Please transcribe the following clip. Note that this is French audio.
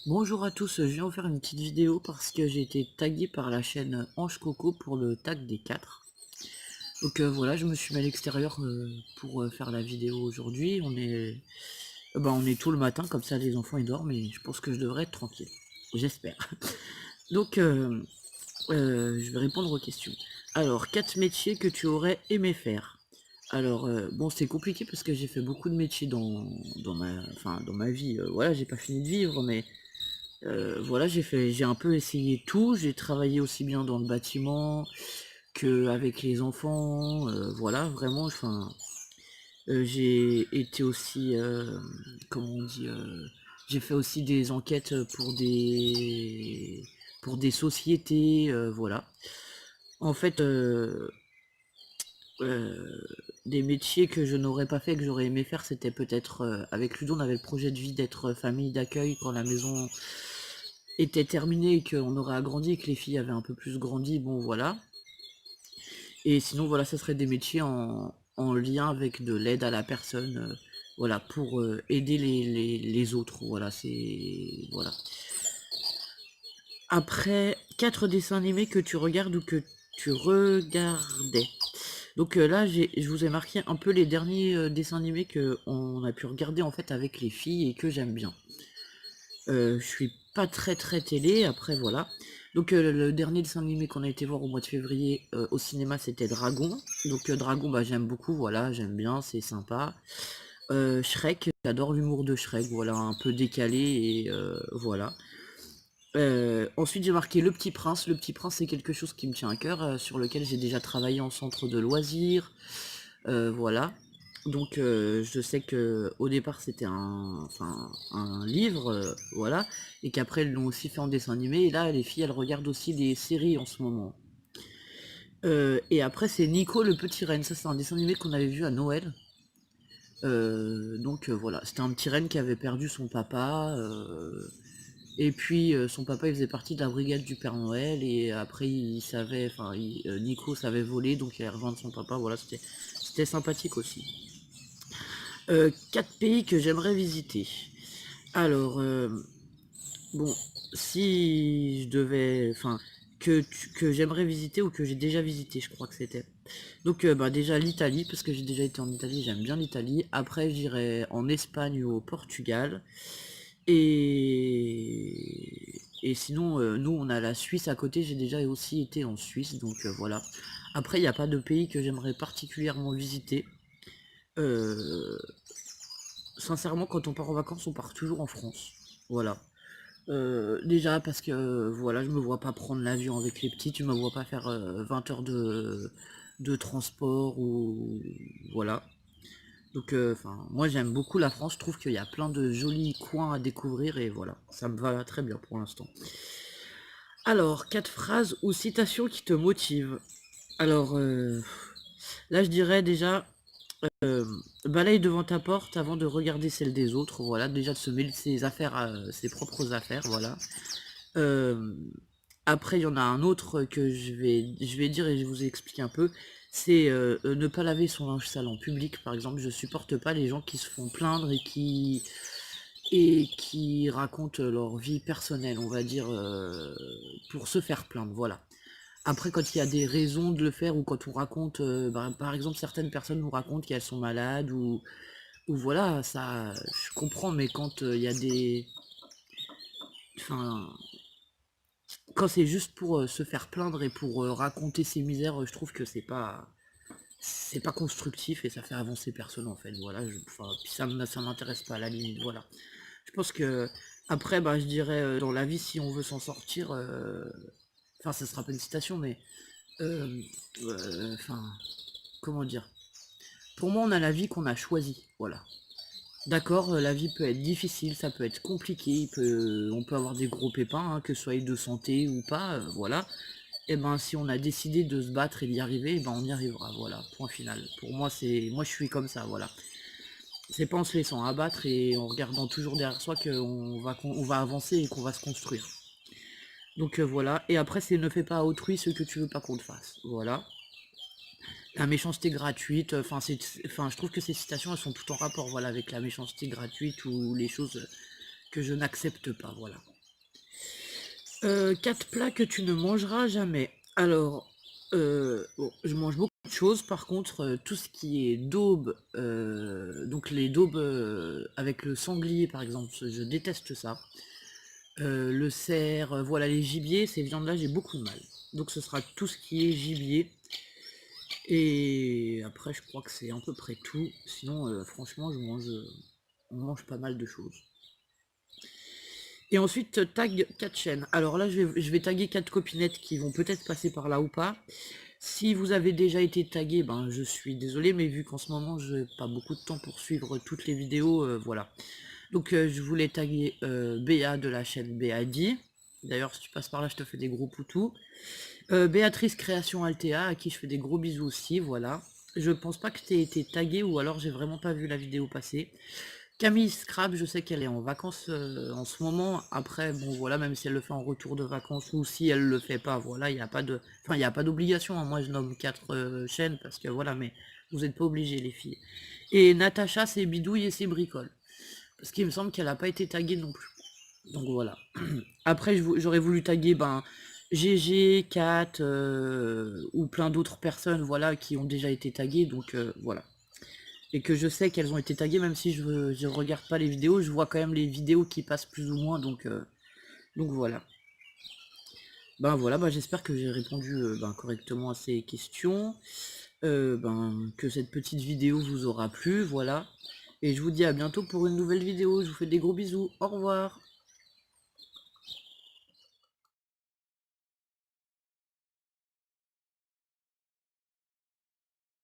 Bonjour à tous, je viens vous faire une petite vidéo parce que j'ai été tagué par la chaîne Ange Coco pour le tag des 4. Donc voilà, je me suis mis à l'extérieur pour faire la vidéo aujourd'hui. On est tôt le matin, comme ça les enfants ils dorment et je pense que je devrais être tranquille. J'espère. Donc je vais répondre aux questions. Alors, 4 métiers que tu aurais aimé faire. Alors, bon, c'est compliqué parce que j'ai fait beaucoup de métiers dans ma vie. Voilà, j'ai pas fini de vivre, mais voilà, j'ai un peu essayé tout. J'ai travaillé aussi bien dans le bâtiment qu'avec les enfants. Voilà, vraiment, enfin, j'ai été aussi, comment on dit, j'ai fait aussi des enquêtes pour des sociétés, voilà. En fait, euh, des métiers que je n'aurais pas fait, que j'aurais aimé faire, c'était peut-être, avec Ludo, on avait le projet de vie d'être famille d'accueil quand la maison était terminée et qu'on aurait agrandi et que les filles avaient un peu plus grandi, bon voilà. Et sinon voilà, ça serait des métiers en lien avec de l'aide à la personne, voilà, pour aider les autres, voilà, c'est... Voilà. Après, 4 dessins animés que tu regardes ou que tu regardais. Donc là, je vous ai marqué un peu les derniers dessins animés que on a pu regarder en fait avec les filles et que j'aime bien. Je suis pas très très télé, après voilà. Donc le dernier dessin animé qu'on a été voir au mois de février au cinéma, c'était Dragon. Donc Dragon, bah j'aime beaucoup, voilà, j'aime bien, c'est sympa. Shrek, j'adore l'humour de Shrek, voilà, un peu décalé et voilà. Ensuite j'ai marqué Le Petit Prince. Le Petit Prince c'est quelque chose qui me tient à cœur, sur lequel j'ai déjà travaillé en centre de loisirs. Voilà. Donc je sais que au départ c'était un livre, voilà, et qu'après ils l'ont aussi fait en dessin animé. Et là les filles elles regardent aussi des séries en ce moment. Et après c'est Nico le petit renne. Ça c'est un dessin animé qu'on avait vu à Noël. Donc voilà, c'était un petit renne qui avait perdu son papa. Et puis son papa il faisait partie de la brigade du Père Noël et après il savait, Nico savait voler donc il allait rejoindre son papa. Voilà, c'était sympathique aussi. 4 pays que j'aimerais visiter. Alors, bon, si je devais, que j'aimerais visiter ou que j'ai déjà visité, je crois que c'était. Donc, bah déjà l'Italie, parce que j'ai déjà été en Italie, j'aime bien l'Italie. Après, j'irai en Espagne ou au Portugal. Et sinon, nous, on a la Suisse à côté. J'ai déjà aussi été en Suisse, donc voilà. Après, il n'y a pas de pays que j'aimerais particulièrement visiter. Euh, Sincèrement, quand on part en vacances, on part toujours en France. Voilà. Déjà parce que voilà, je me vois pas prendre l'avion avec les petits, tu me vois pas faire 20 heures de transport ou voilà. Donc moi j'aime beaucoup la France, je trouve qu'il y a plein de jolis coins à découvrir et voilà, ça me va très bien pour l'instant. Alors, 4 phrases ou citations qui te motivent. Alors là je dirais déjà euh, balaye devant ta porte avant de regarder celle des autres, voilà, déjà de se mêler de ses affaires, ses propres affaires, voilà. Euh, Après, il y en a un autre que je vais dire et je vous explique un peu. C'est ne pas laver son linge sale en public, par exemple. Je supporte pas les gens qui se font plaindre et qui racontent leur vie personnelle, on va dire, pour se faire plaindre, voilà. Après, quand il y a des raisons de le faire ou quand on raconte, bah, par exemple, certaines personnes nous racontent qu'elles sont malades ou voilà, ça, je comprends, mais quand il y a des, enfin, quand c'est juste pour se faire plaindre et pour raconter ses misères, je trouve que c'est pas constructif et ça fait avancer personne en fait. Voilà, puis ça m'intéresse pas à la limite. Voilà. Je pense que après, bah, je dirais dans la vie, si on veut s'en sortir, enfin, ça sera pas une citation, mais euh, enfin, comment dire. Pour moi, on a la vie qu'on a choisie. Voilà. D'accord, la vie peut être difficile, ça peut être compliqué, on peut avoir des gros pépins, hein, que ce soit de santé ou pas, voilà. Et ben si on a décidé de se battre et d'y arriver, eh ben on y arrivera, voilà, point final. Pour moi, moi je suis comme ça, voilà. C'est pas en se laissant abattre et en regardant toujours derrière soi qu'on va avancer et qu'on va se construire. Donc voilà, et après c'est ne fais pas à autrui ce que tu veux pas qu'on te fasse, voilà. La méchanceté gratuite, je trouve que ces citations elles sont tout en rapport, voilà, avec la méchanceté gratuite ou les choses que je n'accepte pas, voilà. 4 plats que tu ne mangeras jamais. Alors, bon, je mange beaucoup de choses, par contre, tout ce qui est daube, donc les daubes, avec le sanglier par exemple, je déteste ça. Le cerf, voilà les gibiers, ces viandes-là, j'ai beaucoup de mal. Donc ce sera tout ce qui est gibier. Et après, je crois que c'est à peu près tout. Sinon, franchement, on mange pas mal de choses. Et ensuite, tag 4 chaînes. Alors là, je vais taguer 4 copinettes qui vont peut-être passer par là ou pas. Si vous avez déjà été tagué, ben je suis désolé, mais vu qu'en ce moment, je n'ai pas beaucoup de temps pour suivre toutes les vidéos, voilà. Donc je voulais taguer Béa de la chaîne BAD. D'ailleurs, si tu passes par là, je te fais des gros poutous. Béatrice Création Altea, à qui je fais des gros bisous aussi, voilà. Je pense pas que tu aies été tagué, ou alors j'ai vraiment pas vu la vidéo passer. Camille Scrap, je sais qu'elle est en vacances en ce moment. Après, bon voilà, même si elle le fait en retour de vacances ou si elle le fait pas, voilà, il n'y a pas de, enfin il n'y a pas d'obligation, hein. Moi je nomme 4 chaînes parce que voilà, mais vous n'êtes pas obligés les filles. Et Natacha, c'est bidouille et c'est bricole. Parce qu'il me semble qu'elle n'a pas été taguée non plus. Donc voilà. Après, j'aurais voulu taguer ben GG, Kat ou plein d'autres personnes, voilà, qui ont déjà été taguées. Donc voilà, et que je sais qu'elles ont été taguées, même si je regarde pas les vidéos, je vois quand même les vidéos qui passent plus ou moins, donc voilà. Ben voilà, ben j'espère que j'ai répondu ben, correctement à ces questions, ben, que cette petite vidéo vous aura plu, voilà. Et je vous dis à bientôt pour une nouvelle vidéo, je vous fais des gros bisous, au revoir.